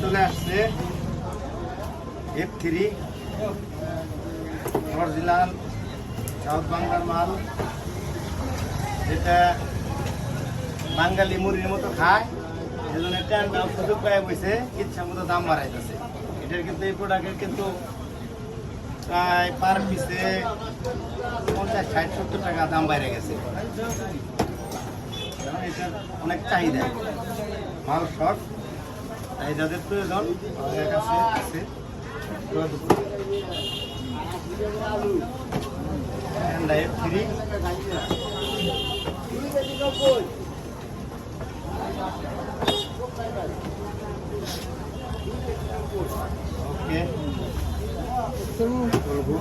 চলে আসছে F3 original south বাংলার মাল, যেটা বাঙালি মুড়ির মতো খায়, সেজন্য ট্যান্ডাও সুযোগ পায় বসে ইচ্ছা মতো দাম বাড়াইতেছে। এটার কিন্তু এই প্রোডাক্টের কিন্তু প্রায় পার পিসে 50-60-70 টাকা দাম বাইরে গেছে। এটার অনেক চাহিদা, মাল শর্ট, তাই যাদের প্রয়োজন আমাদের কাছে আছে। F3 ওকে বলবো